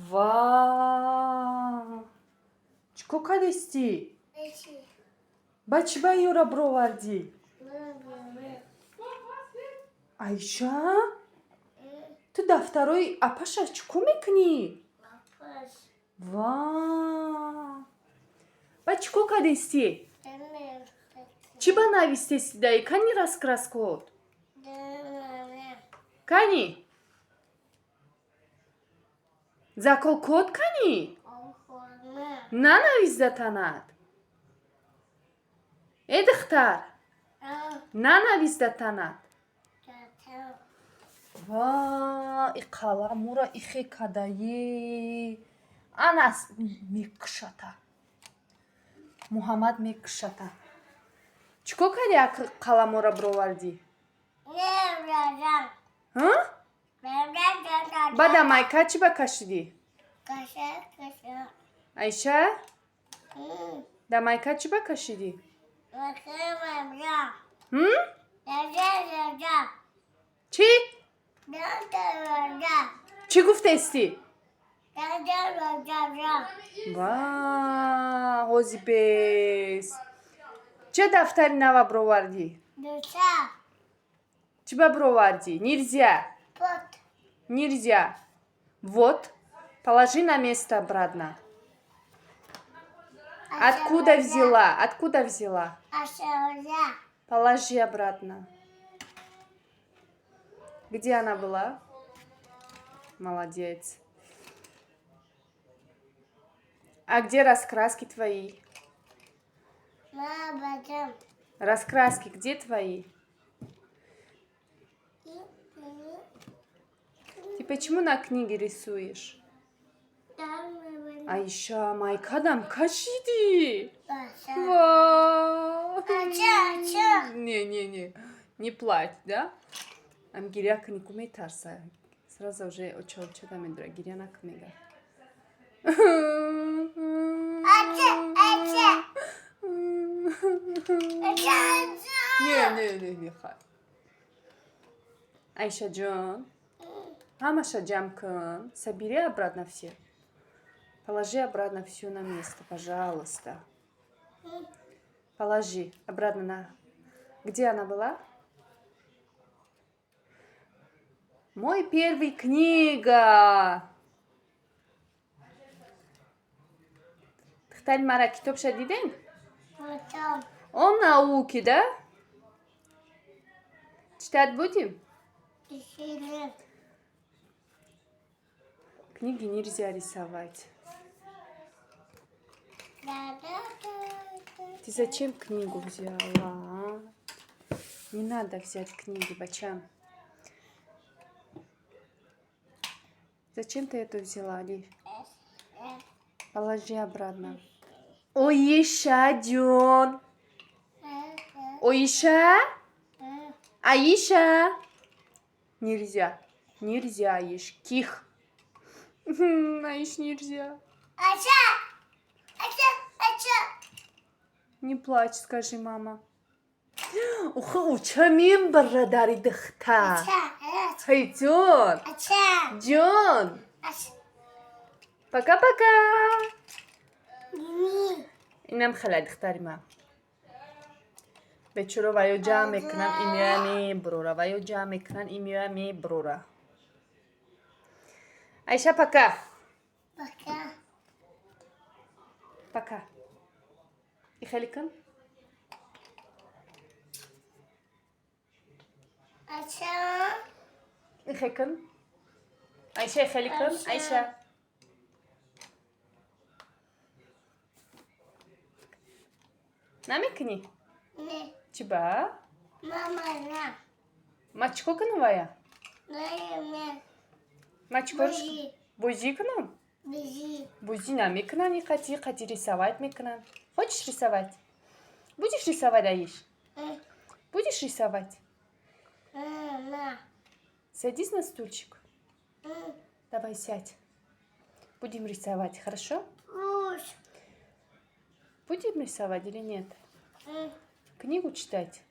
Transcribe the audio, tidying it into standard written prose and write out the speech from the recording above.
Вау! Сколько дести? Бачба юра броварди. Айша? Ты да второй, а Паша чкумикни? Вау! Бачкока дести? Чиба навистеси дай, кани раскраскот? Кани? Заколкот кани? На навиздатанат? Эдхтар? На навиздатанат? Ва, и каламура ихе кадае. Анас мекшата. Мухаммад мекшата. Чко кади каламура броварди? Бада майка чиба кашиди? Айша? Да майка чиба кашиди? Чи? Чи гуфтести? Ва, ҳозипес. Че дафтари нава броварди? Чиба броварди? Нельзя. Нельзя. Вот. Положи на место обратно. Откуда взяла? Откуда взяла? Положи обратно. Где она была? Молодец. А где раскраски твои? Раскраски где твои? Ты почему на книге рисуешь? Айша, майкадам кашиди. Не плачь, да? Амгиряк не кумитарса. Сразу уже очо дамедра гиряна книга. Не. Айша Джон. Амаша Джамкан. Собери обратно все. Положи обратно все на место, пожалуйста. Положи обратно на... Где она была? Мой первый книга. Хталь мара китоб шадиден? Он науки, да? Читать будем? Книги нельзя рисовать. Ты зачем книгу взяла? Не надо взять книги, бачам. Зачем ты эту взяла, Али? Положи обратно. Оиша, Дюн. Оиша? Аиша? Нельзя. Нельзя, Аиш. Тих. Аиш, нельзя. Не плачь, скажи, мама. Учамим барадари дыхта. Хей, Джон. Джон. Пока-пока. Инам халай дыхтари ма. Вечера ваю джам мекунам имиями брура. Ваю джам мекунам имиями брура. Айша, пока. Пока. И халикан? И халикан? Айша, и халикан? Айша. Намекни? Чиба? Мачко канувая? Мачко? Бузи кану? Бузи намекна не хоти рисовать мекна. Хочешь рисовать? Будешь рисовать, Аиш? Будешь рисовать? Садись на стульчик. Давай сядь. Будем рисовать, хорошо? Будем рисовать или нет? Книгу читать?